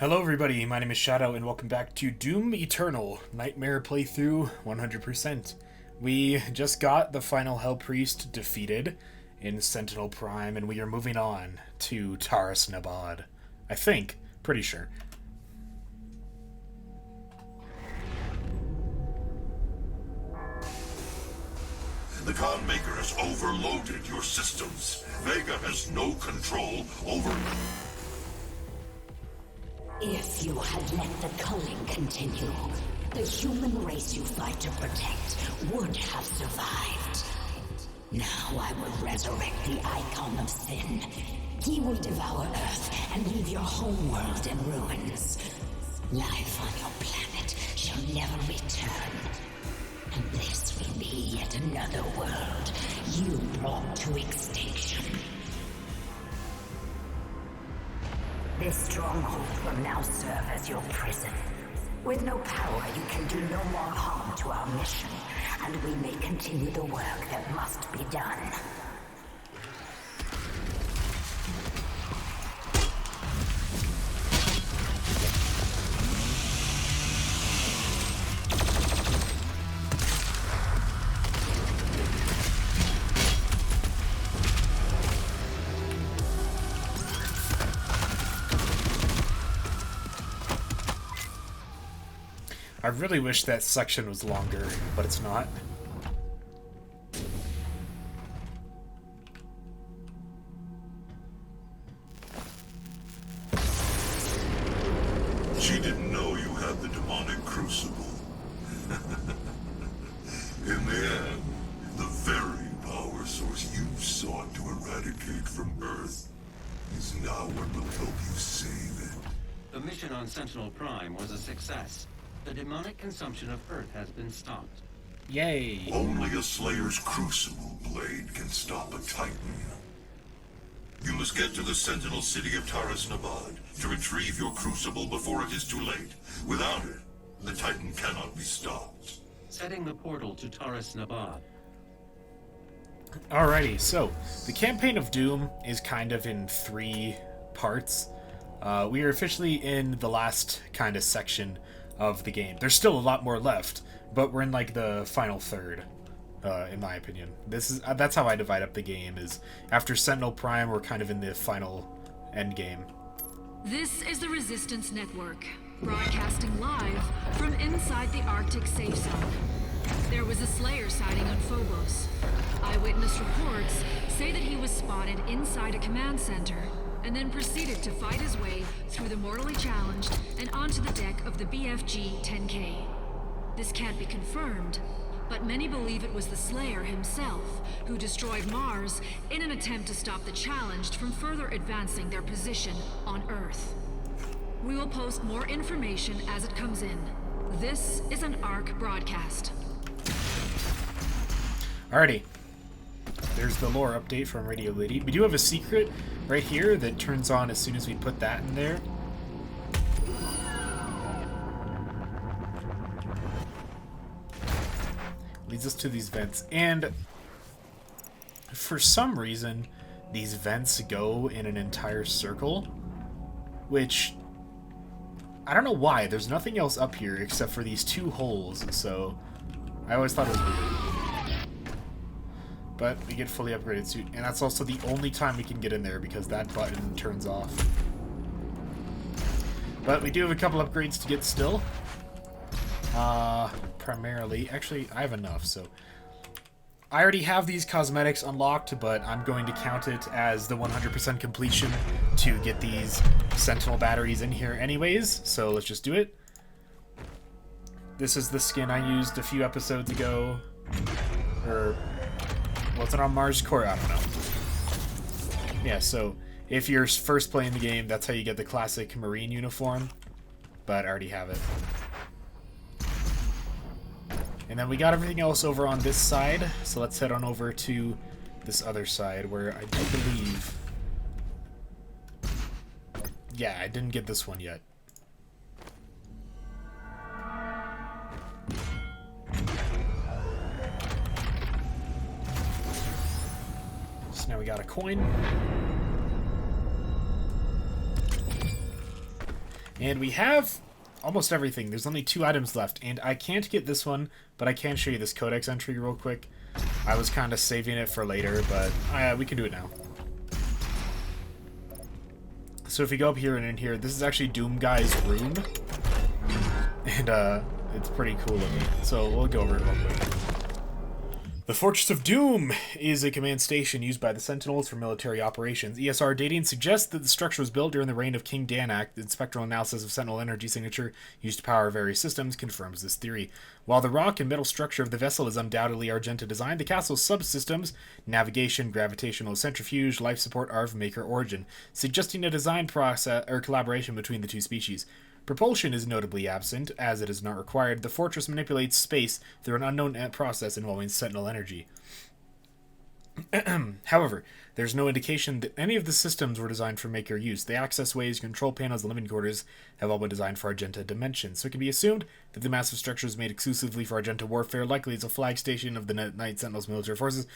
Hello everybody, my name is Shadow and welcome back to Doom Eternal, Nightmare playthrough 100%. We just got the final Hell Priest defeated in Sentinel Prime and we are moving on to Taras Nabad. I think. Pretty sure. The Khan Maker has overloaded your systems. Vega has no control over... If you had let the culling continue, the human race you fight to protect would have survived. Now I will resurrect the icon of sin. He will devour Earth and leave your homeworld in ruins. Life on your planet shall never return. And this will be yet another world you brought to extinction. This stronghold will now serve as your prison. With no power, you can do no more harm to our mission, and we may continue the work that must be done. I really wish that section was longer, but it's not. She didn't know you had the demonic crucible. In the end, the very power source you sought to eradicate from Earth is now what will help you save it. The mission on Sentinel Prime was a success. The demonic consumption of Earth has been stopped. Yay! Only a Slayer's Crucible blade can stop a Titan. You must get to the Sentinel city of Taras Nabad to retrieve your Crucible before it is too late. Without it, the Titan cannot be stopped. Setting the portal to Taras Nabad. Alrighty, so the campaign of Doom is kind of in 3 parts. We are officially in the last kind of section of the game. There's still a lot more left, but we're in like the final third, in my opinion. That's how I divide up the game, is after Sentinel Prime, we're kind of in the final end game. This is the Resistance Network, broadcasting live from inside the Arctic safe zone. There was a Slayer sighting on Phobos. Eyewitness reports say that he was spotted inside a command center and then proceeded to fight his way through the mortally challenged and onto the deck of the BFG-10K. This can't be confirmed, but many believe it was the Slayer himself who destroyed Mars in an attempt to stop the challenged from further advancing their position on Earth. We will post more information as it comes in. This is an ARC broadcast. Alrighty. There's the lore update from Radio Lady. We do have a secret right here that turns on as soon as we put that in there. Leads us to these vents. And for some reason, these vents go in an entire circle, which I don't know why. There's nothing else up here except for these 2 holes, so I always thought it was weird. But we get fully upgraded suit, and that's also the only time we can get in there because that button turns off. But we do have a couple upgrades to get still. Primarily, actually, I have enough, so I already have these cosmetics unlocked, but I'm going to count it as the 100% completion to get these Sentinel batteries in here anyways, so let's just do it. This is the skin I used a few episodes ago, or was it on Mars Core? I don't know. Yeah, so if you're first playing the game, that's how you get the classic Marine uniform, but I already have it. And then we got everything else over on this side, so let's head on over to this other side where I do believe... Yeah, I didn't get this one yet. So now we got a coin. And we have almost everything. There's only 2 items left, and I can't get this one, but I can show you this Codex entry real quick. I was kind of saving it for later, but we can do it now. So if you go up here and in here, this is actually Doom Guy's room. And it's pretty cool looking. So we'll go over it real quick. The Fortress of Doom is a command station used by the Sentinels for military operations. ESR dating suggests that the structure was built during the reign of King Danak. The spectral analysis of Sentinel energy signature used to power various systems confirms this theory. While the rock and metal structure of the vessel is undoubtedly Argenta design, the castle's subsystems, navigation, gravitational centrifuge, life support, are of Maker origin, suggesting a design process or collaboration between the 2 species. Propulsion is notably absent, as it is not required. The fortress manipulates space through an unknown process involving Sentinel energy. However, there's no indication that any of the systems were designed for Maker use. The access ways, control panels, and living quarters have all been designed for Argenta dimensions, so it can be assumed that the massive structure is made exclusively for Argenta warfare, likely as a flag station of the Night Sentinels military forces.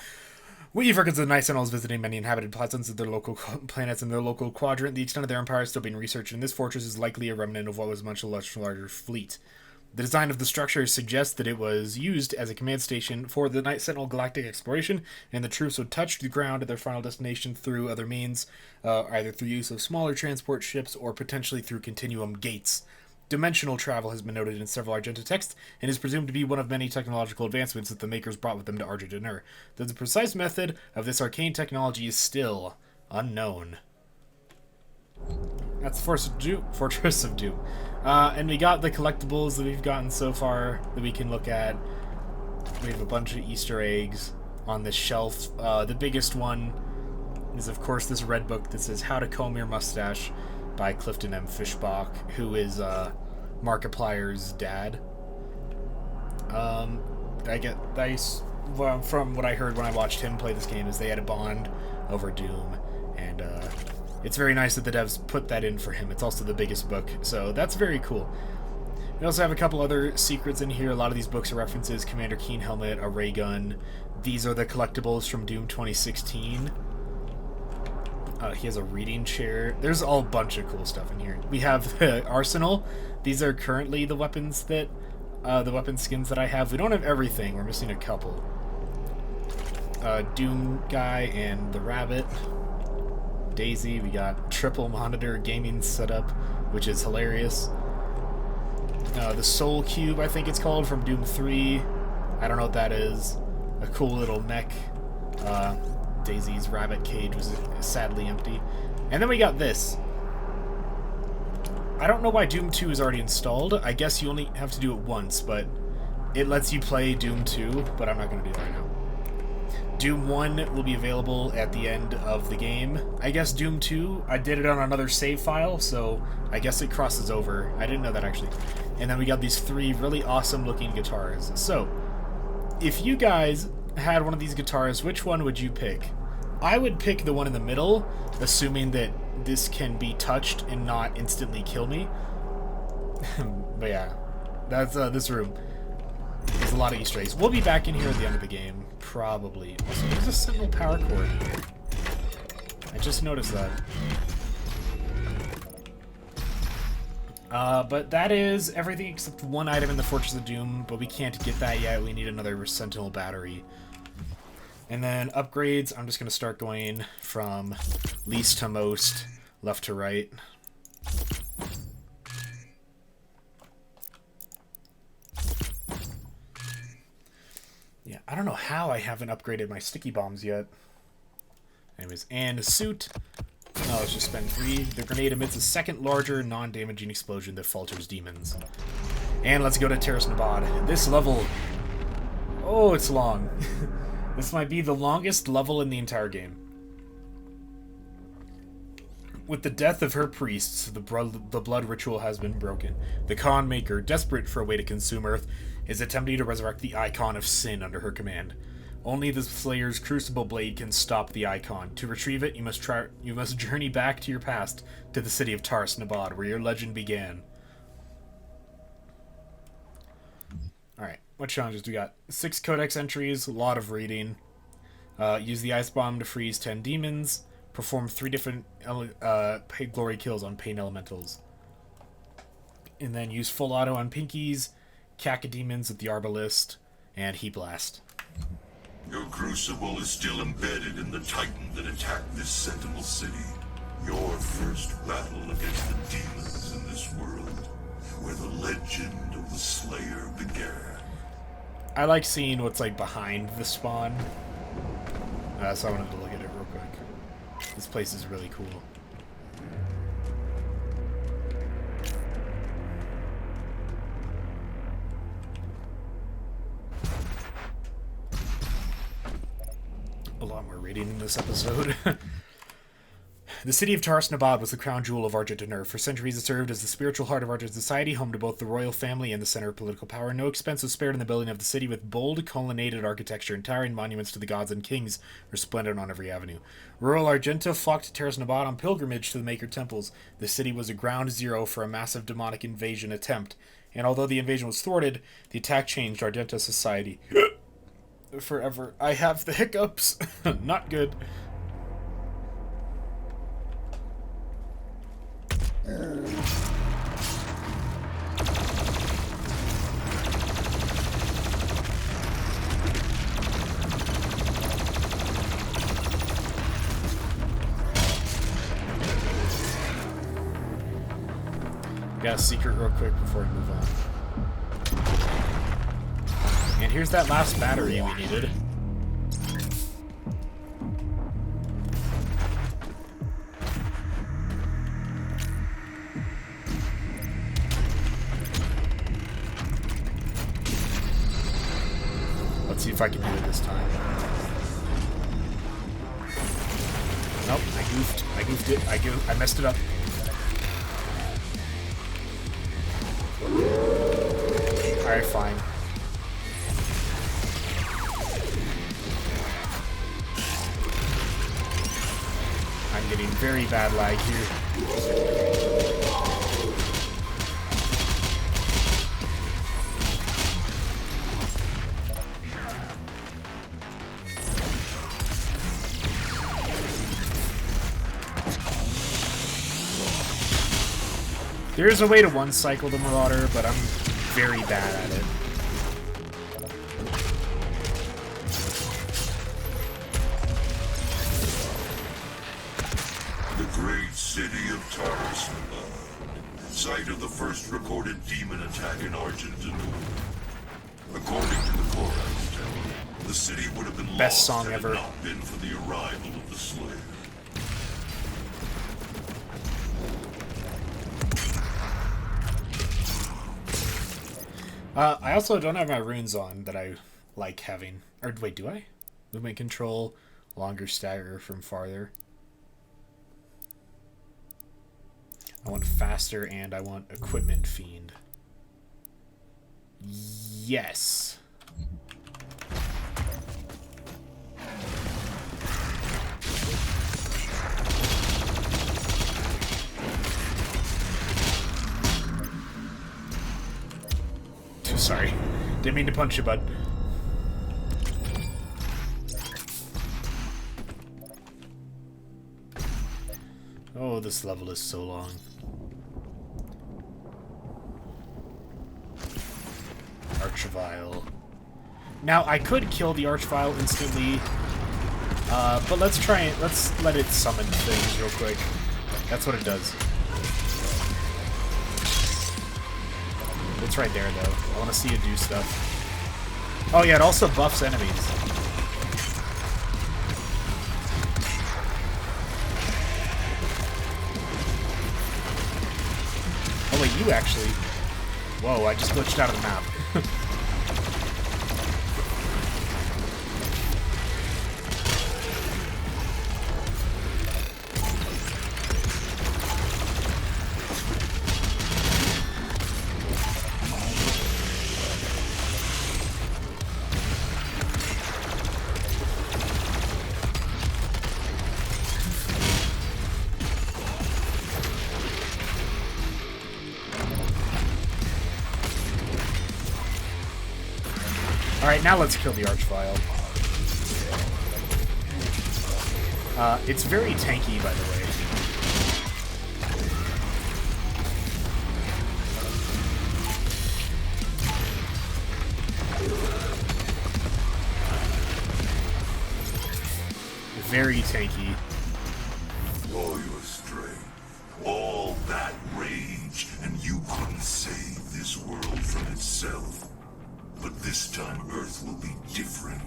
We've records of the Night Sentinels visiting many inhabited planets of their local planets in their local quadrant. The extent of their empire is still being researched, and this fortress is likely a remnant of what was a much larger fleet. The design of the structure suggests that it was used as a command station for the Night Sentinel galactic exploration, and the troops would touch the ground at their final destination through other means, either through use of smaller transport ships or potentially through continuum gates. Dimensional travel has been noted in several Argenta texts and is presumed to be one of many technological advancements that the Makers brought with them to Argenta. Though the precise method of this arcane technology is still unknown. That's the Fortress of Doom. And we got the collectibles that we've gotten so far that we can look at. We have a bunch of Easter eggs on this shelf. The biggest one is, of course, this red book that says How to Comb Your Mustache by Clifton M. Fishbach, who is Markiplier's dad. From what I heard when I watched him play this game, is they had a bond over Doom, and it's very nice that the devs put that in for him. It's also the biggest book, so that's very cool. We also have a couple other secrets in here. A lot of these books are references: Commander Keen helmet, a ray gun. These are the collectibles from Doom 2016. He has a reading chair. There's a bunch of cool stuff in here. We have the arsenal. These are currently the weapons that, the weapon skins that I have. We don't have everything. We're missing a couple. Doom Guy and the Rabbit. Daisy. We got triple monitor gaming setup, which is hilarious. The Soul Cube, I think it's called, from Doom 3. I don't know what that is. A cool little mech. Daisy's rabbit cage was sadly empty. And then we got this. I don't know why Doom 2 is already installed. I guess you only have to do it once, but it lets you play Doom 2, but I'm not going to do that right now. Doom 1 will be available at the end of the game. I guess Doom 2, I did it on another save file, so I guess it crosses over. I didn't know that, actually. And then we got these 3 really awesome looking guitars. So, if you guys had one of these guitars, which one would you pick? I would pick the one in the middle, assuming that this can be touched and not instantly kill me. But yeah, that's this room. There's a lot of Easter eggs. We'll be back in here at the end of the game, probably. Also, there's a Sentinel power cord here. I just noticed that. But that is everything except one item in the Fortress of Doom, but we can't get that yet. We need another Sentinel battery. And then upgrades, I'm just going to start going from least to most, left to right. Yeah, I don't know how I haven't upgraded my sticky bombs yet. Anyways, and a suit. Oh, let's just spend 3. The grenade emits a second larger, non-damaging explosion that falters demons. And let's go to Taras Nabad. This level... Oh, it's long. This might be the longest level in the entire game. With the death of her priests, the blood ritual has been broken. The Khan Maker, desperate for a way to consume Earth, is attempting to resurrect the icon of sin under her command. Only the Slayer's crucible blade can stop the icon. To retrieve it, you must journey back to your past, to the city of Taras Nabad, where your legend began. Alright, what challenges do we got? 6 Codex entries, a lot of reading. Use the Ice Bomb to freeze 10 demons. Perform 3 different glory kills on Pain Elementals. and then use full auto on Pinkies, Cacodemons with the Arbalist, and Heat Blast. Your crucible is still embedded in the Titan that attacked this Sentinel city. Your first battle against the demons in this world, where the legend of the Slayer began. I like seeing what's like behind the spawn, so I wanted to look at it real quick. This place is really cool. A lot more reading in this episode. The city of Taras Nabad was the crown jewel of Argent and Earth. For centuries it served as the spiritual heart of Argent society, home to both the royal family and the center of political power. No expense was spared in the building of the city, with bold, colonnaded architecture and towering monuments to the gods and kings resplendent on every avenue. Rural Argenta flocked to Taras Nabad on pilgrimage to the Maker Temples. The city was a ground zero for a massive demonic invasion attempt, and although the invasion was thwarted, the attack changed Argenta society forever. I have the hiccups. Not good. Got a secret real quick before we move on. And here's that last battery we needed. Let's see if I can do it this time. Nope, I goofed it. I messed it up. Alright, fine. I'm getting very bad lag here. There is a way to one-cycle the Marauder, but I'm very bad at it. The great city of Taras Nabad, site of the first recorded demon attack in Argentina. According to the Codex Entry, the city would have been Best lost song had ever. it not been for the arrival of the Slayer. I also don't have my runes on that I like having. Or wait, do I? Movement control, longer stagger from farther. I want faster and I want equipment fiend. Yes. Sorry. Didn't mean to punch you, bud. Oh, this level is so long. Archvile. Now, I could kill the Archvile instantly, but let's try it. Let's let it summon things real quick. That's what it does. It's right there, though. I want to see it do stuff. Oh, yeah, it also buffs enemies. Oh, wait, you actually... Whoa, I just glitched out of the map. Alright, now let's kill the Archvile. It's very tanky, by the way. very tanky. All your strength, all that rage, and you couldn't save this world from itself. But this time Earth will be different.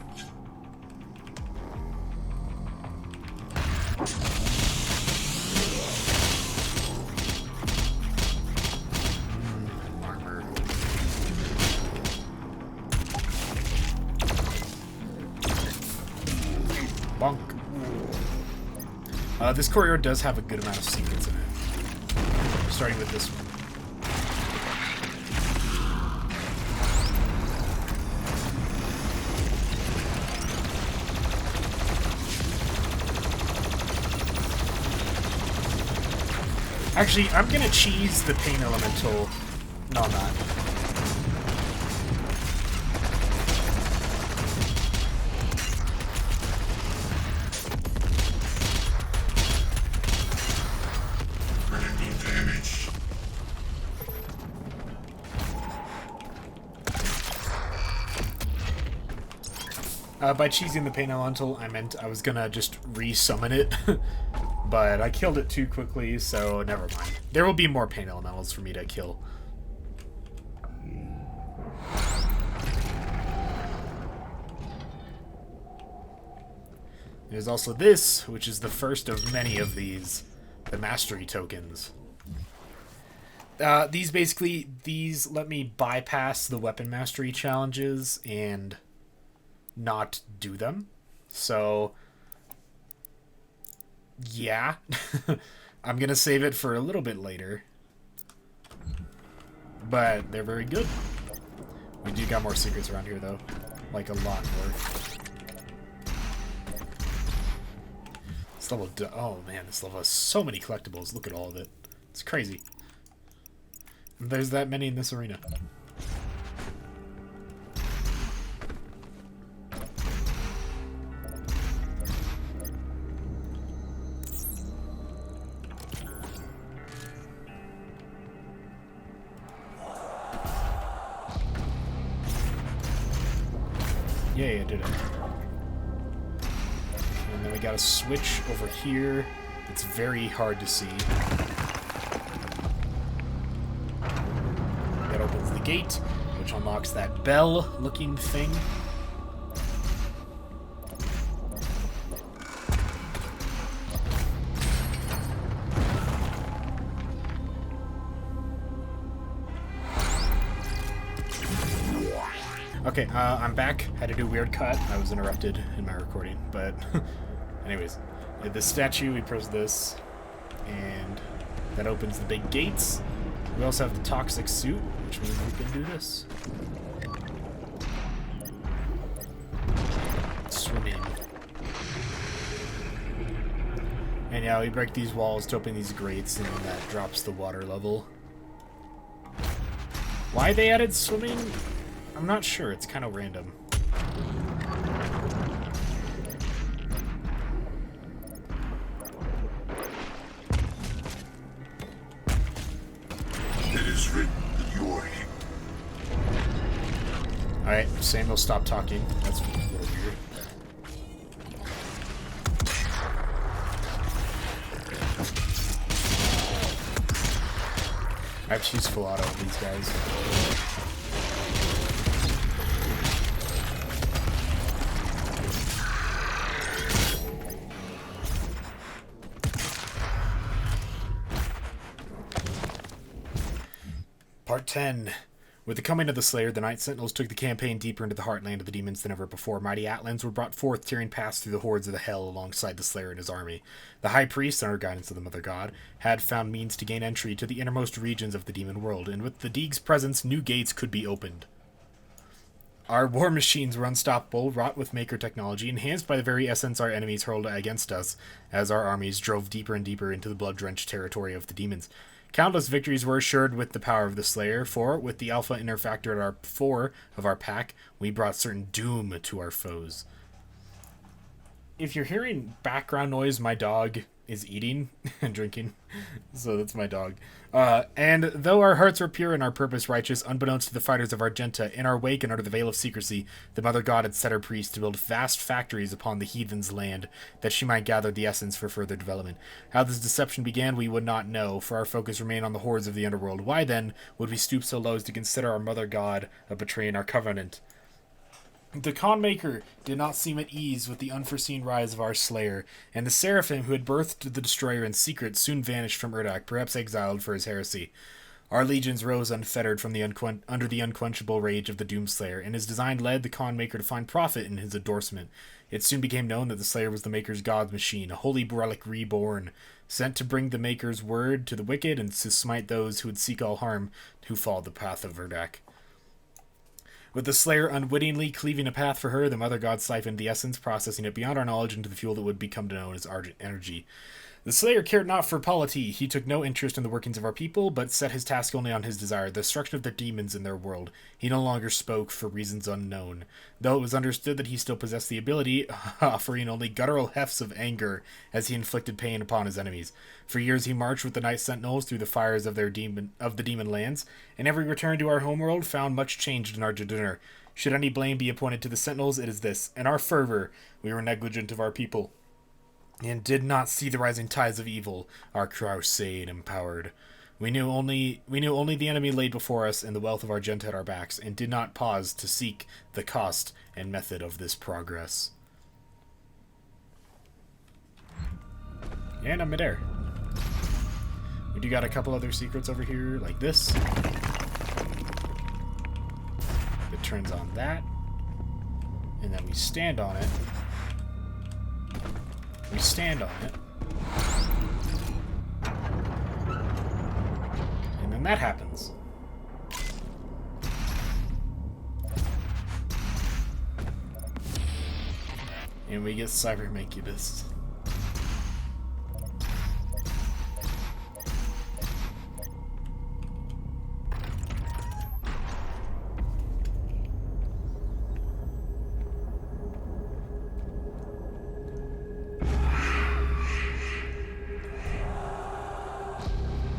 Armor. Bonk. This corridor does have a good amount of secrets in it. Starting with this one. Actually, I'm gonna cheese the pain elemental. No, I'm not. Critical damage. By cheesing the pain elemental, I meant I was gonna just re-summon it. But I killed it too quickly, so never mind. There will be more pain elementals for me to kill. There's also this, which is the first of many of these, the mastery tokens. These let me bypass the weapon mastery challenges and not do them. So yeah, I'm gonna save it for a little bit later, but they're very good. We do got more secrets around here though, like a lot more. This level, oh man, this level has so many collectibles. Look at all of it. It's crazy. And there's that many in this arena. Yay, I did it. And then we got a switch over here. It's very hard to see. That opens the gate, which unlocks that bell-looking thing. Okay, I'm back. Had to do a weird cut. I was interrupted in my recording, but anyways. The statue, we press this, and that opens the big gates. We also have the toxic suit, which means we can do this. Swim in. And yeah, we break these walls to open these grates, and then that drops the water level. Why they added swimming? I'm not sure. It's kind of random. It is written that you are here. Alright, Samuel, stop talking. That's a little weird. I have to use full auto on these guys. Part 10. With the coming of the Slayer, the Night Sentinels took the campaign deeper into the heartland of the demons than ever before. Mighty Atlands were brought forth, tearing past through the hordes of the Hell alongside the Slayer and his army. The High Priest, under guidance of the Mother God, had found means to gain entry to the innermost regions of the demon world, and with the Deeg's presence, new gates could be opened. Our war machines were unstoppable, wrought with Maker technology, enhanced by the very essence our enemies hurled against us, as our armies drove deeper and deeper into the blood-drenched territory of the demons. Countless victories were assured with the power of the Slayer, for, with the Alpha Inner Factor at our 4 of our pack, we brought certain doom to our foes. If you're hearing background noise, my dog is eating and drinking. So that's my dog. And though our hearts were pure and our purpose righteous, unbeknownst to the fighters of Argenta, in our wake and under the veil of secrecy, the Mother God had set her priests to build vast factories upon the heathen's land, that she might gather the essence for further development. How this deception began we would not know, for our focus remained on the hordes of the underworld. Why then would we stoop so low as to consider our Mother God of betraying our covenant? The Conmaker did not seem at ease with the unforeseen rise of our Slayer, and the Seraphim who had birthed the Destroyer in secret soon vanished from Urdak, perhaps exiled for his heresy. Our legions rose unfettered from under the unquenchable rage of the Doomslayer, and his design led the Conmaker to find profit in his endorsement. It soon became known that the Slayer was the Maker's God's machine, a holy relic reborn, sent to bring the Maker's word to the wicked and to smite those who would seek all harm, who followed the path of Urdak. With the Slayer unwittingly cleaving a path for her, the Mother God siphoned the essence, processing it beyond our knowledge into the fuel that would become known as Argent Energy. The Slayer cared not for polity. He took no interest in the workings of our people, but set his task only on his desire, the destruction of their demons in their world. He no longer spoke for reasons unknown, though it was understood that he still possessed the ability, offering only guttural hefts of anger as he inflicted pain upon his enemies. For years he marched with the Night Sentinels through the fires of the demon lands, and every return to our homeworld found much changed in our dinner. Should any blame be appointed to the Sentinels, it is this. In our fervor, we were negligent of our people, and did not see the rising tides of evil our crusade empowered. We knew only the enemy laid before us and the wealth of Argenta at our backs, and did not pause to seek the cost and method of this progress. And I'm midair. We do got a couple other secrets over here, like this. It turns on that, and then we stand on it. We stand on it. And then that happens. And we get Cyber Incubus.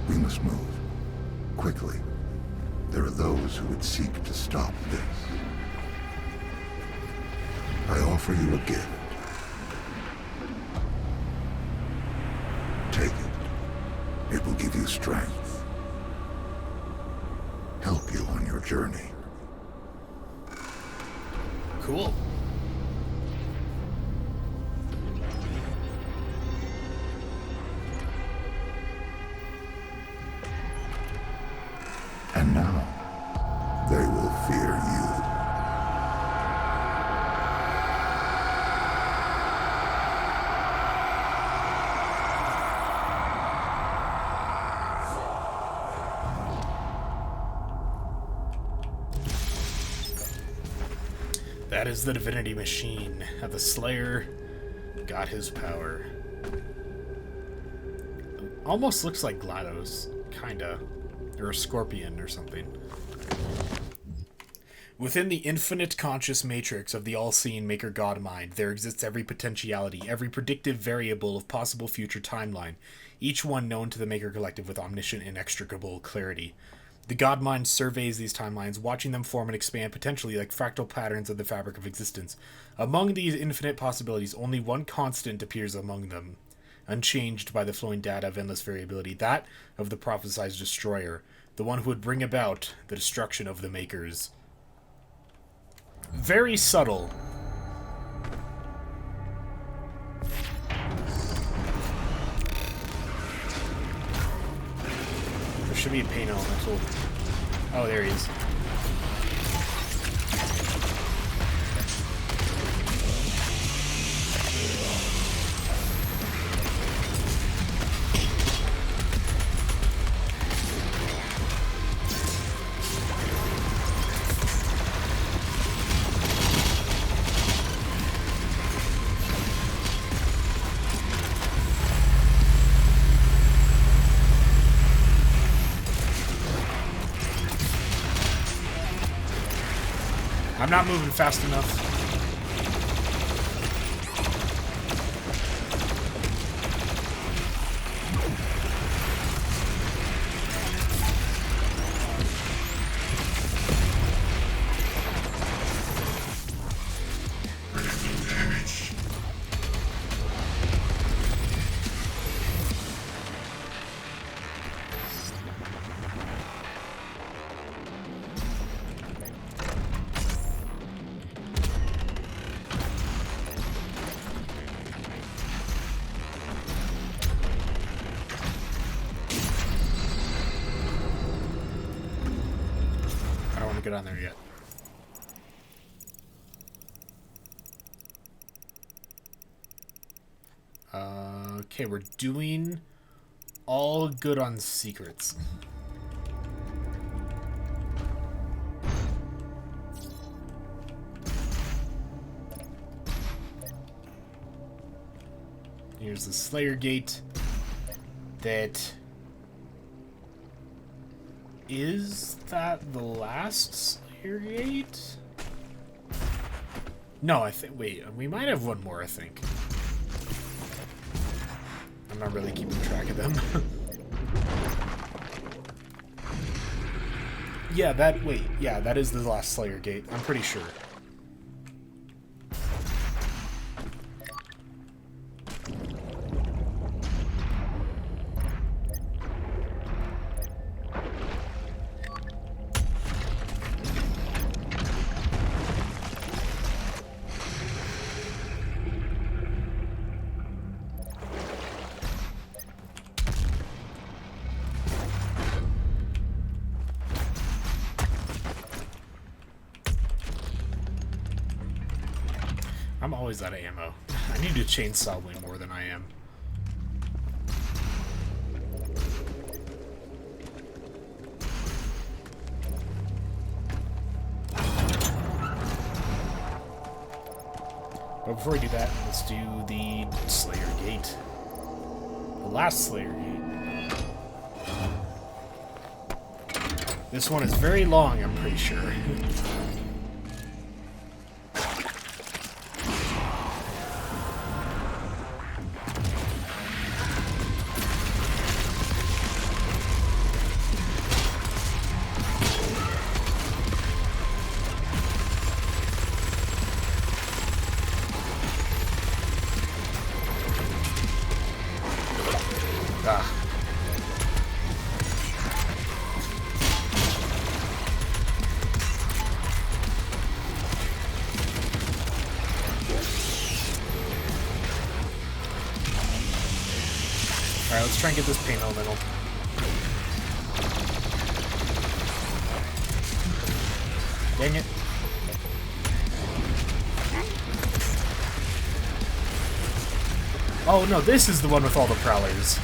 We must move. Quickly. There are those who would seek to stop this. I offer you a gift. Take it. It will give you strength. Help you on your journey. Cool. And now, they will fear you. That is the divinity machine. How the Slayer got his power. Almost looks like GLaDOS. Kinda. Or a scorpion or something. Within the infinite conscious matrix of the all-seeing Maker God mind, there exists every potentiality, every predictive variable of possible future timeline, each one known to the Maker Collective with omniscient inextricable clarity. The God mind surveys these timelines, watching them form and expand potentially like fractal patterns of the fabric of existence. Among these infinite possibilities, only one constant appears among them, unchanged by the flowing data of endless variability, that of the prophesied destroyer, the one who would bring about the destruction of the Makers. Very subtle. There should be a pain elemental. Oh, there he is. I'm not moving fast enough. get on there yet. Okay, we're doing all good on secrets. Here's the Slayer Gate. That... Is that the last Slayer Gate? No, I think... Wait, we might have one more, I think. I'm not really keeping track of them. Yeah, that... Wait, yeah, that is the last Slayer Gate. I'm pretty sure. I'm always out of ammo. I need to chainsaw way more than I am. But before we do that, let's do the Slayer Gate. The last Slayer Gate. This one is very long, I'm pretty sure. Alright, let's try and get this pain elemental. Dang it. Oh no, this is the one with all the prowlers.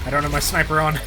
I don't have my sniper on.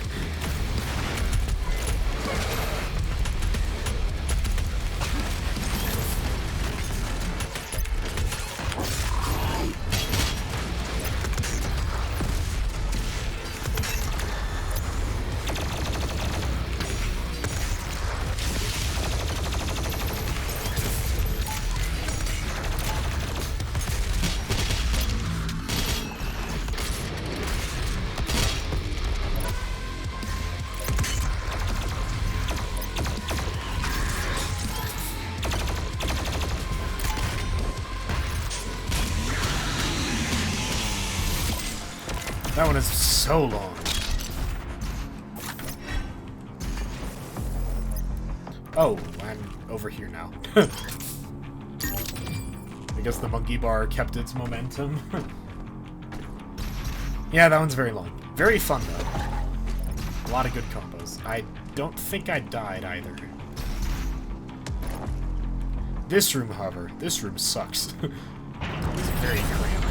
That one is so long. Oh, I'm over here now. I guess the monkey bar kept its momentum. Yeah, that one's very long. Very fun, though. A lot of good combos. I don't think I died, either. This room, however, this room sucks. It's very cramped.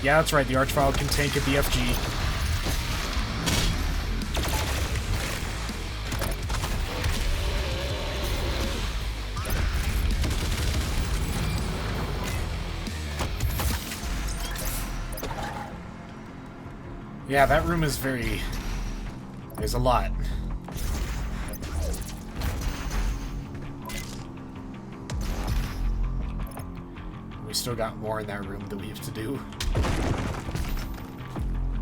Yeah, that's right, the Archvile can tank a BFG. Yeah, that room is very... There's a lot. We still got more in that room that we have to do.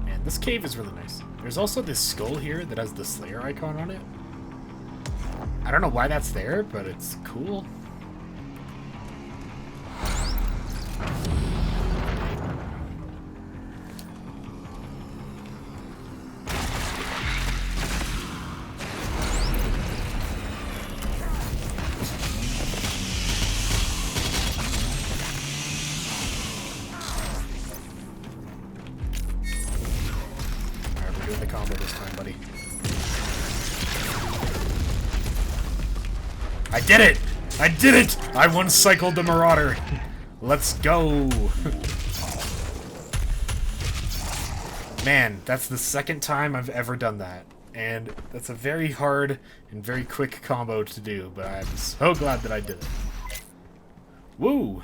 Man, this cave is really nice. There's also this skull here that has the Slayer icon on it. I don't know why that's there, but it's cool. The combo this time, buddy. I did it! I did it! I one-cycled the Marauder. Let's go! Man, that's the second time I've ever done that. And that's a very hard and very quick combo to do, but I'm so glad that I did it. Woo!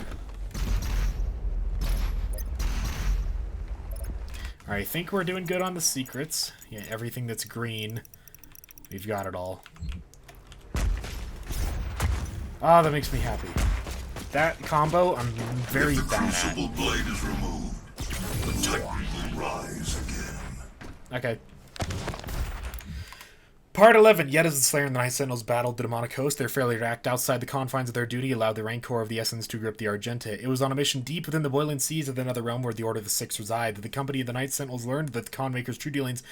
Alright, I think we're doing good on the secrets. Yeah, everything that's green, we've got it all. Oh, that makes me happy. That combo, I'm very bad at. If the Crucible blade is removed, the Titan will rise again. Okay. Part 11. Yet as the Slayer and the Night Sentinels battled the demonic host, their failure to act outside the confines of their duty allowed the Rancor of the Essence to grip the Argenta. It was on a mission deep within the boiling seas of the Nether Realm where the Order of the Six reside that the company of the Night Sentinels learned that the Con Maker's true dealings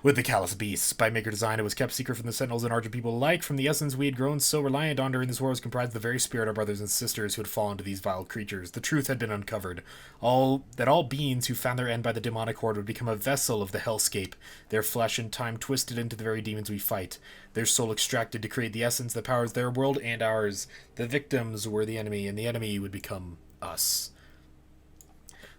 with the Callous Beasts. By Maker design, it was kept secret from the Sentinels and Argent people alike. From the essence we had grown so reliant on during this war was comprised of the very spirit of brothers and sisters who had fallen to these vile creatures. The truth had been uncovered. All beings who found their end by the demonic horde would become a vessel of the hellscape, their flesh and time twisted into the very demons we fight. Their soul extracted to create the essence that powers their world and ours. The victims were the enemy, and the enemy would become us.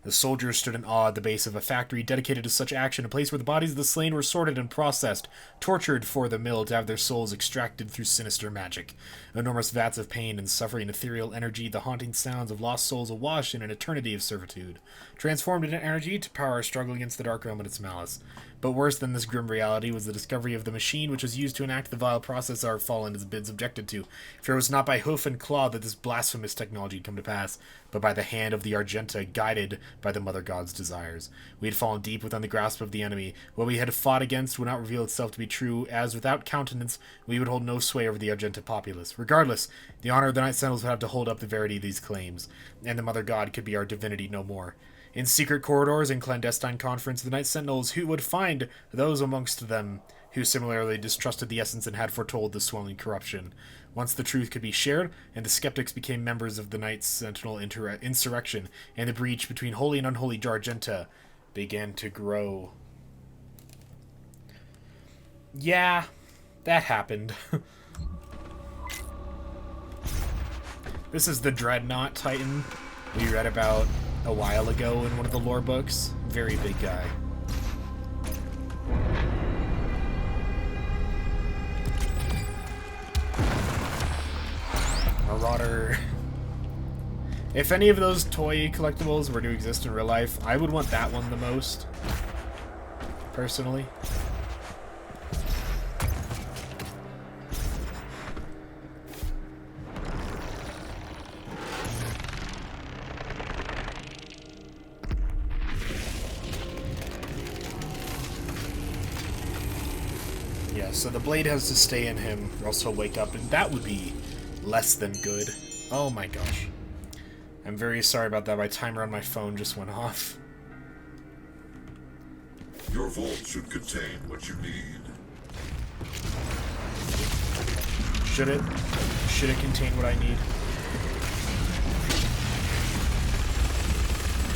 The soldiers stood in awe at the base of a factory dedicated to such action, a place where the bodies of the slain were sorted and processed, tortured for the mill to have their souls extracted through sinister magic. Enormous vats of pain and suffering, ethereal energy, the haunting sounds of lost souls awash in an eternity of servitude, transformed into energy to power our struggle against the dark realm and its malice. But worse than this grim reality was the discovery of the machine which was used to enact the vile process our fallen has been subjected to. For it was not by hoof and claw that this blasphemous technology had come to pass, but by the hand of the Argenta, guided by the Mother God's desires. We had fallen deep within the grasp of the enemy. What we had fought against would not reveal itself to be true, as without countenance we would hold no sway over the Argenta populace. Regardless, the honor of the Night Sentinels would have to hold up the verity of these claims, and the Mother God could be our divinity no more. In secret corridors and clandestine conference, the Night Sentinels who would find those amongst them who similarly distrusted the essence and had foretold the swelling corruption. Once the truth could be shared, and the skeptics became members of the Night Sentinel insurrection, and the breach between holy and unholy Argenta began to grow. Yeah, that happened. This is the Dreadnought Titan we read about a while ago in one of the lore books. Very big guy. Marauder. If any of those toy collectibles were to exist in real life, I would want that one the most. Personally. Yeah, so the blade has to stay in him, or else he'll wake up, and that would be less than good. Oh my gosh. I'm very sorry about that. My timer on my phone just went off. Your vault should contain what you need. Should it? Should it contain what I need?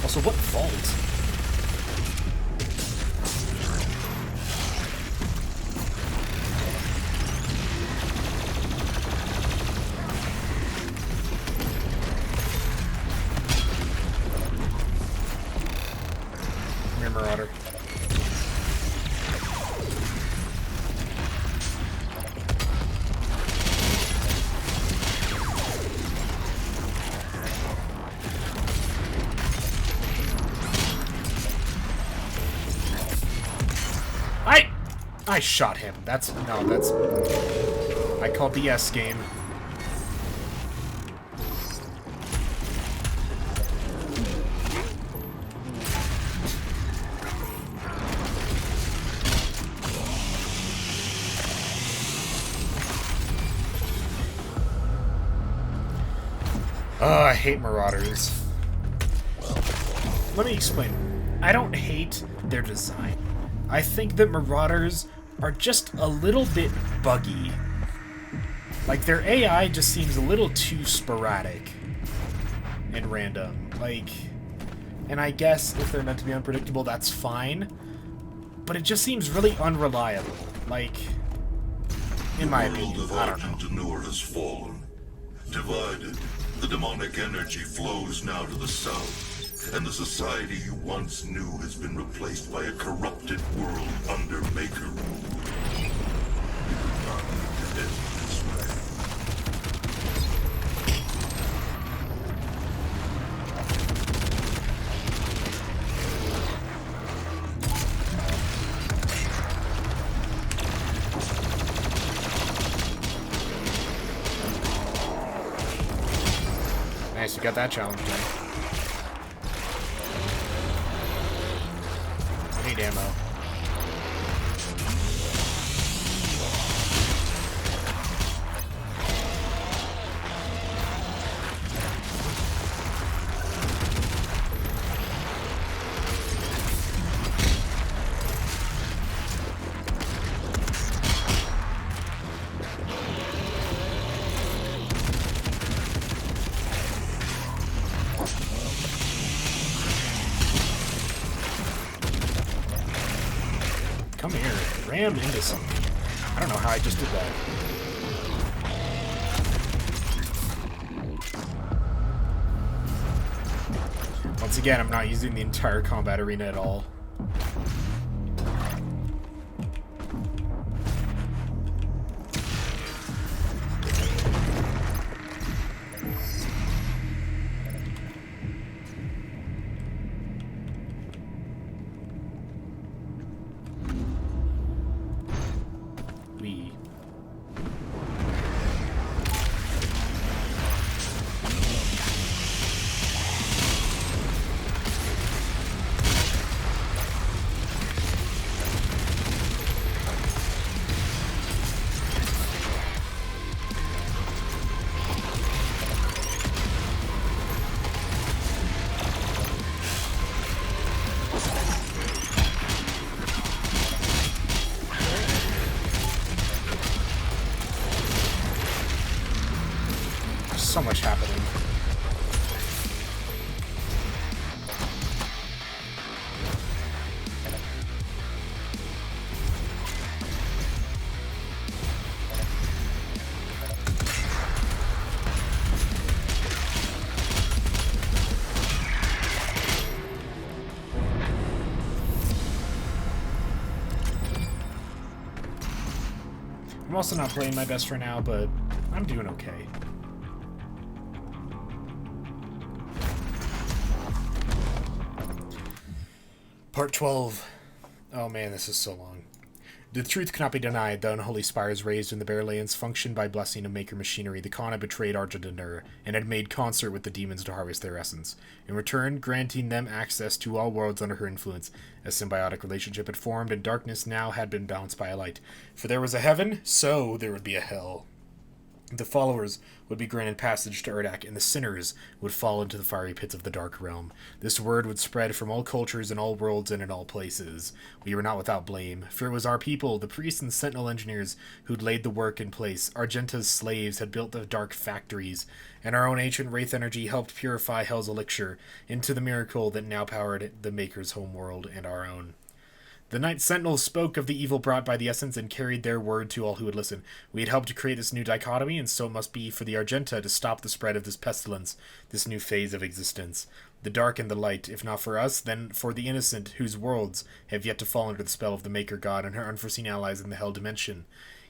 Also, what vault? Marauder. I shot him. That's I call BS game. I hate Marauders. Let me explain. I don't hate their design. I think that Marauders are just a little bit buggy. Like, their AI just seems a little too sporadic and random. Like, and I guess if they're meant to be unpredictable, that's fine. But it just seems really unreliable. Like, in my opinion, I don't know. The world of has fallen. Divided, the demonic energy flows now to the south, and the society you once knew has been replaced by a corrupted world under Maker rule. You do not need to end this way. Nice, you got that challenge done. I need ammo. Come here, rammed into something. I don't know how I just did that. Once again, I'm not using the entire combat arena at all. So much happening. I'm also not playing my best right now, but I'm doing okay. Part 12. Oh man, this is so long. The truth cannot be denied. The unholy spires raised in the Barlands functioned by blessing of Maker machinery. The Khan had betrayed Argent and Nur, and had made concert with the demons to harvest their essence. In return, granting them access to all worlds under her influence. A symbiotic relationship had formed, and darkness now had been balanced by a light. For there was a heaven, so there would be a hell. The followers would be granted passage to Urdak, and the sinners would fall into the fiery pits of the Dark Realm. This word would spread from all cultures and all worlds and in all places. We were not without blame, for it was our people, the priests and sentinel engineers, who'd laid the work in place. Argenta's slaves had built the dark factories, and our own ancient wraith energy helped purify Hell's elixir into the miracle that now powered the Maker's homeworld and our own. The Night Sentinels spoke of the evil brought by the Essence and carried their word to all who would listen. We had helped to create this new dichotomy, and so it must be for the Argenta to stop the spread of this pestilence, this new phase of existence. The dark and the light, if not for us, then for the innocent, whose worlds have yet to fall under the spell of the Maker God and her unforeseen allies in the Hell Dimension.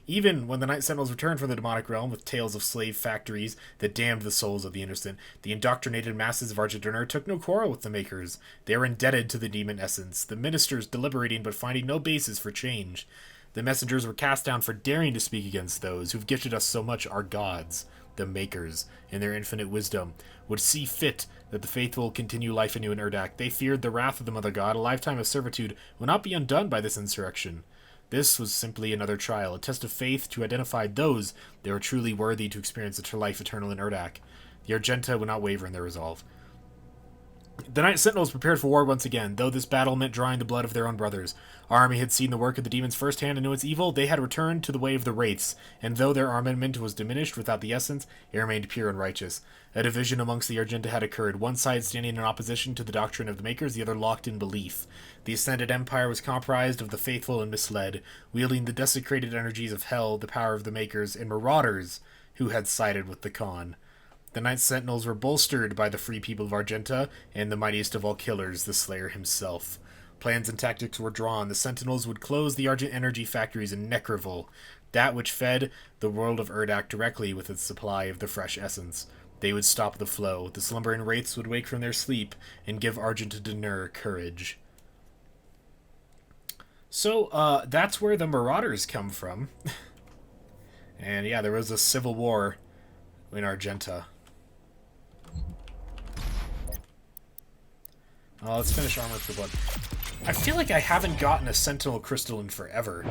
Even when the Night Sentinels returned from the demonic realm with tales of slave factories that damned the souls of the innocent, the indoctrinated masses of Argent and Nur took no quarrel with the Makers. They were indebted to the demon essence, the ministers deliberating but finding no basis for change. The messengers were cast down for daring to speak against those who've gifted us so much, our gods. The Makers, in their infinite wisdom, would see fit that the faithful continue life anew in Urdak. They feared the wrath of the Mother God. A lifetime of servitude would not be undone by this insurrection. This was simply another trial, a test of faith to identify those that were truly worthy to experience a life eternal in Urdak. The Argenta would not waver in their resolve. The Night Sentinels prepared for war once again, though this battle meant drawing the blood of their own brothers. Our army had seen the work of the demons firsthand and knew its evil. They had returned to the way of the wraiths, and though their armament was diminished without the essence, it remained pure and righteous. A division amongst the Argenta had occurred, one side standing in opposition to the doctrine of the Makers, the other locked in belief. The Ascended Empire was comprised of the faithful and misled, wielding the desecrated energies of hell, the power of the Makers, and marauders who had sided with the Khan. The Night Sentinels were bolstered by the free people of Argenta and the mightiest of all killers, the Slayer himself. Plans and tactics were drawn. The Sentinels would close the Argent energy factories in Necroville, that which fed the world of Urdak directly with its supply of the fresh essence. They would stop the flow. The slumbering wraiths would wake from their sleep and give Argent and Nur courage. So, that's where the Marauders come from. And yeah, there was a civil war in Argenta. Let's finish Armor for Blood. I feel like I haven't gotten a Sentinel Crystal in forever.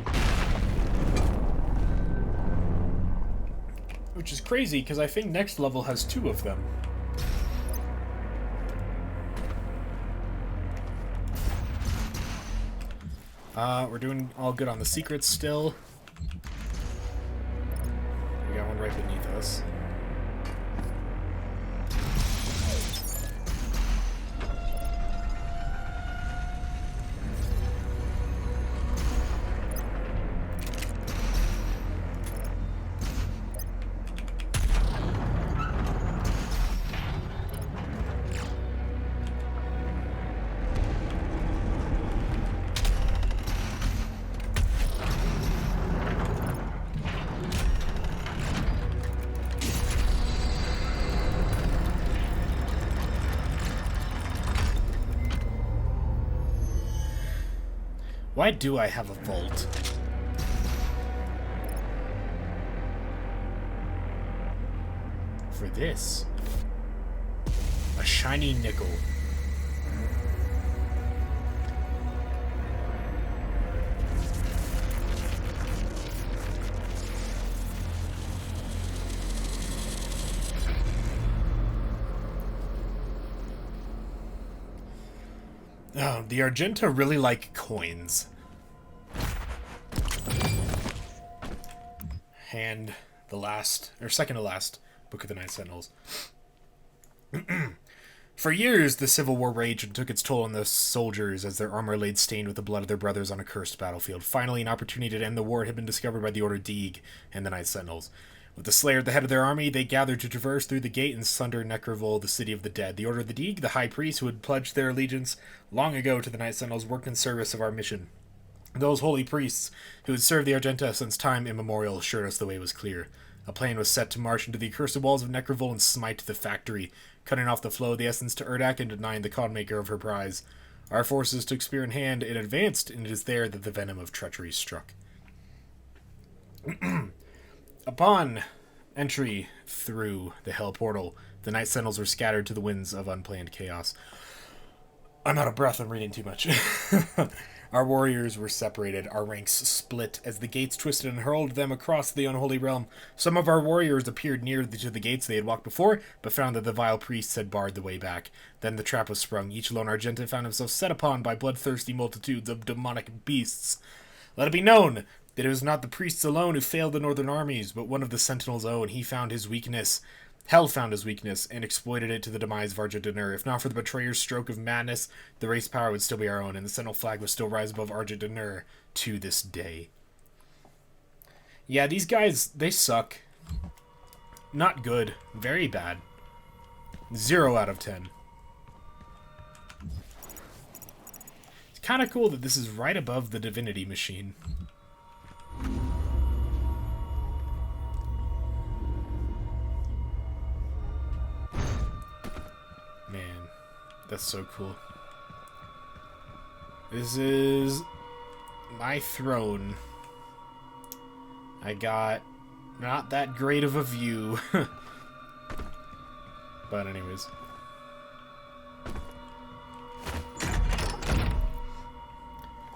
Which is crazy, because I think next level has 2 of them. We're doing all good on the secrets still. We got one right beneath us. Why do I have a vault? For this. A shiny nickel. Oh, the Argenta really like coins. And the last, or second to last, Book of the Night Sentinels. For years, the Civil War raged and took its toll on the soldiers as their armor laid stained with the blood of their brothers on a cursed battlefield. Finally, an opportunity to end the war had been discovered by the Order Deeg and the Night Sentinels. With the Slayer at the head of their army, they gathered to traverse through the gate and sunder Necroville, the city of the dead. The Order of the Deeg, the High Priest who had pledged their allegiance long ago to the Night Sentinels, worked in service of our mission. Those holy priests who had served the Argenta since time immemorial assured us the way was clear. A plan was set to march into the accursed walls of Necroville and smite the factory, cutting off the flow of the essence to Urdak and denying the Codemaker of her prize. Our forces took spear in hand and advanced, and it is there that the venom of treachery struck. Upon entry through the Hell Portal, the Night Sentinels were scattered to the winds of unplanned chaos. I'm out of breath, I'm reading too much. Our warriors were separated, our ranks split, as the gates twisted and hurled them across the unholy realm. Some of our warriors appeared near to the gates they had walked before, but found that the vile priests had barred the way back. Then the trap was sprung. Each lone Argenta found himself set upon by bloodthirsty multitudes of demonic beasts. Let it be known that it was not the priests alone who failed the northern armies, but one of the Sentinels' own. He found his weakness. Hell found his weakness, and exploited it to the demise of Argent-Denur. If not for the betrayer's stroke of madness, the race power would still be our own, and the Sentinel flag would still rise above Argent-Denur to this day. Yeah, these guys, they suck. Not good. Very bad. 0 out of 10. It's kind of cool that this is right above the Divinity Machine. Man, that's so cool. This is my throne. I got not that great of a view. But anyways.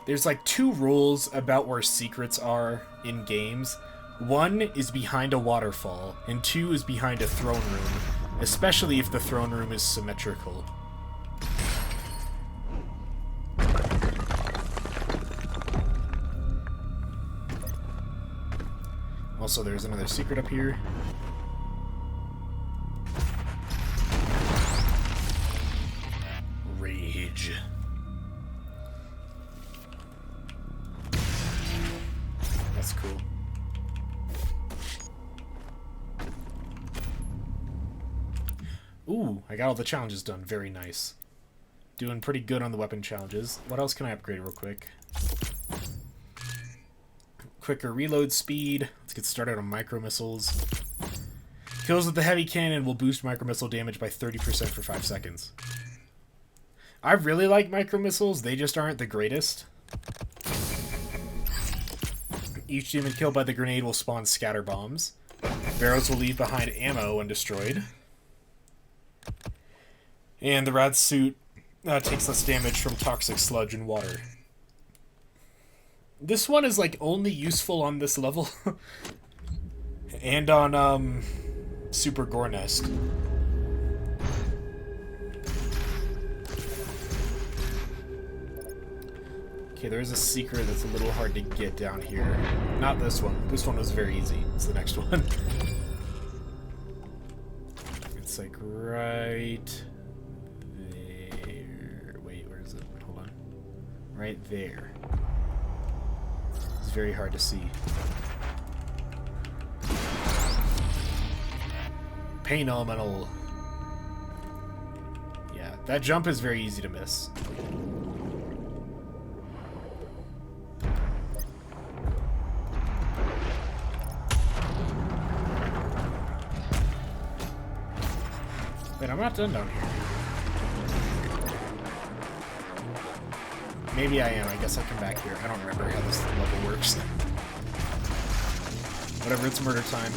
There's like 2 rules about where secrets are in games. 1 is behind a waterfall, and 2 is behind a throne room. Especially if the throne room is symmetrical. Also, there's another secret up here. Rage. That's cool. Ooh, I got all the challenges done. Very nice. Doing pretty good on the weapon challenges. What else can I upgrade real quick? Quicker reload speed. Let's get started on micro missiles. Kills with the heavy cannon will boost micro missile damage by 30% for 5 seconds. I really like micro missiles. They just aren't the greatest. Each demon killed by the grenade will spawn scatter bombs. Barrels will leave behind ammo when destroyed. And the rad suit takes less damage from toxic sludge and water. This one is like only useful on this level. And on Super Gore Nest. Okay, there is a secret that's a little hard to get down here. Not this one. This one was very easy. It's the next one. It's like right there. Wait, where is it? Hold on. Right there. It's very hard to see. Pain Elemental. Yeah, that jump is very easy to miss. Wait, I'm not done down here. Maybe I am. I guess I'll come back here. I don't remember how this level works. Whatever, it's murder time.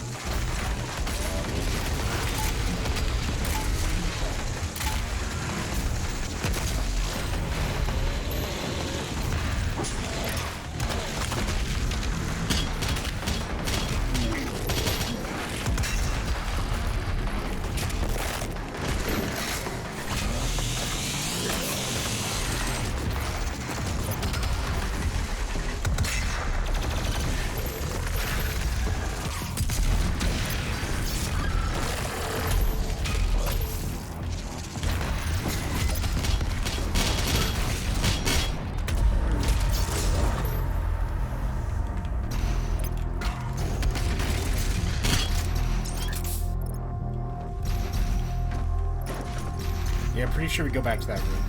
Yeah, I'm pretty sure we go back to that room.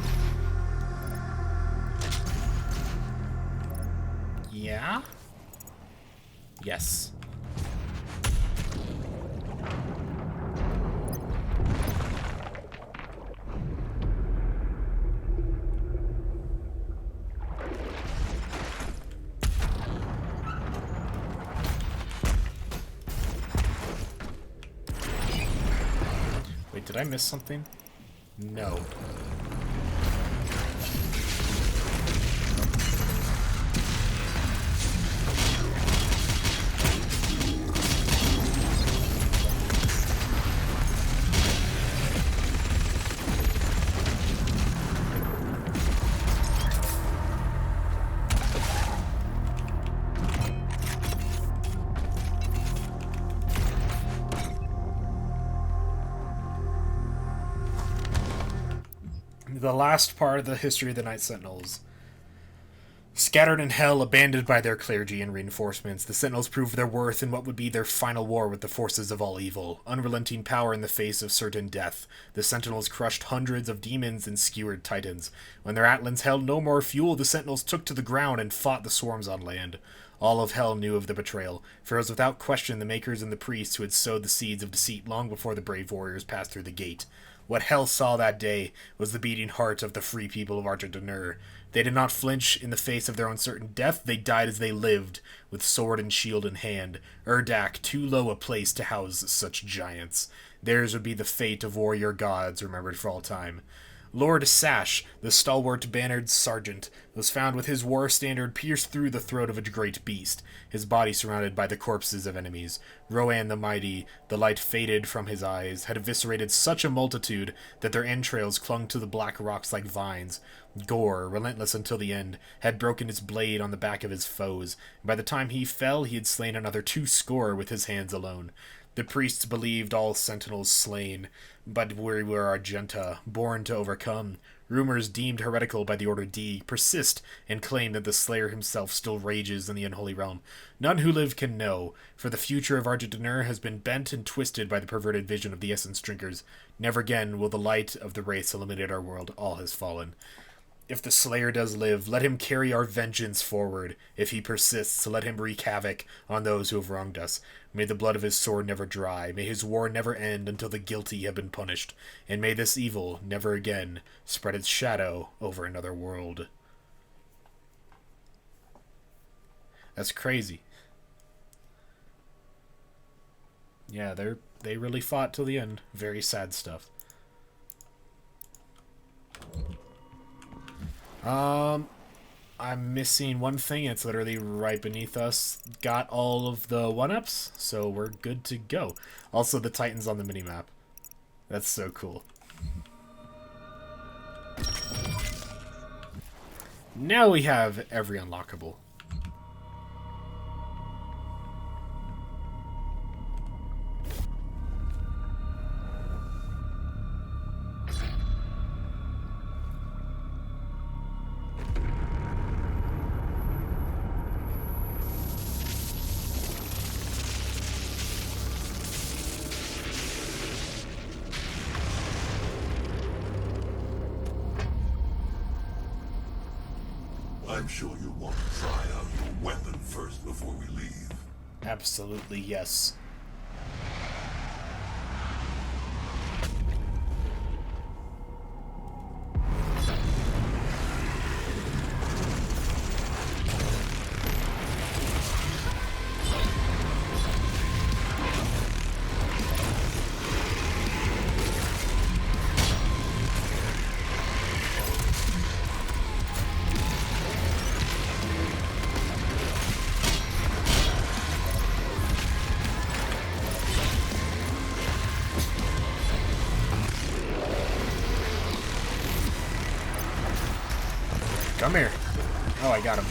Yes. Wait, did I miss something? No. The last part of the history of the Night Sentinels. Scattered in hell, abandoned by their clergy and reinforcements, the Sentinels proved their worth in what would be their final war with the forces of all evil. Unrelenting power in the face of certain death, the Sentinels crushed hundreds of demons and skewered titans. When their Atlan's held no more fuel, the Sentinels took to the ground and fought the swarms on land. All of hell knew of the betrayal, for it was without question the makers and the priests who had sowed the seeds of deceit long before the brave warriors passed through the gate. What hell saw that day was the beating heart of the free people of Argentinur. They did not flinch in the face of their own certain death. They died as they lived, with sword and shield in hand. Urdak, too low a place to house such giants. Theirs would be the fate of warrior gods, remembered for all time. Lord Sash, the stalwart bannered sergeant, was found with his war standard pierced through the throat of a great beast, his body surrounded by the corpses of enemies. Rohan the mighty, the light faded from his eyes, had eviscerated such a multitude that their entrails clung to the black rocks like vines. Gore, relentless until the end, had broken his blade on the back of his foes, and by the time he fell he had slain another 200 with his hands alone. The priests believed all sentinels slain, but we were Argenta, born to overcome. Rumors deemed heretical by the Order D persist and claim that the Slayer himself still rages in the unholy realm. None who live can know, for the future of Argentinur has been bent and twisted by the perverted vision of the essence drinkers. Never again will the light of the wraiths illuminate our world. All has fallen. If the Slayer does live, let him carry our vengeance forward. If he persists, let him wreak havoc on those who have wronged us. May the blood of his sword never dry. May his war never end until the guilty have been punished. And may this evil never again spread its shadow over another world. That's crazy. Yeah, they really fought till the end. Very sad stuff. I'm missing one thing. It's literally right beneath us. Got all of the 1-ups, so we're good to go. Also, the Titans on the minimap. That's so cool. Now we have every unlockable. I'm sure you want to try out your weapon first before we leave. Absolutely, yes. Come here. Oh, I got him.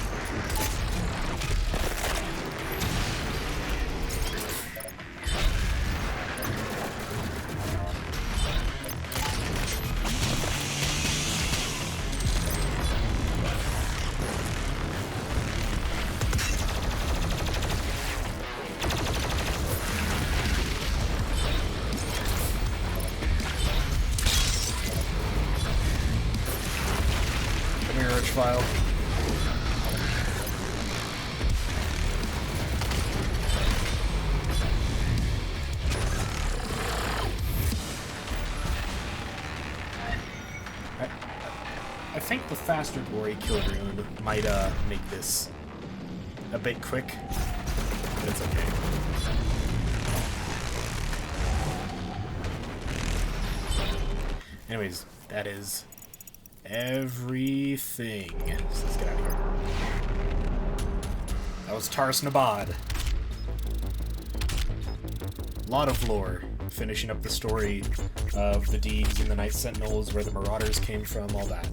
File. think the faster glory kill rune might make this a bit quick, but it's okay. Anyways, that is everything. So let's get out of here. That was Taras Nabad. A lot of lore, finishing up the story of the Deegs and the Night Sentinels, where the Marauders came from, all that.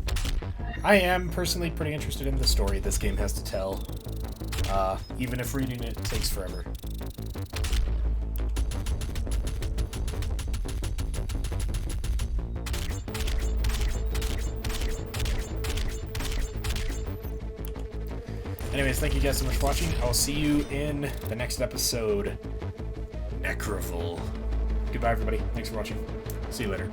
I am personally pretty interested in the story this game has to tell, even if reading it takes forever. Anyways, thank you guys so much for watching. I'll see you in the next episode. Necroval. Goodbye, everybody. Thanks for watching. See you later.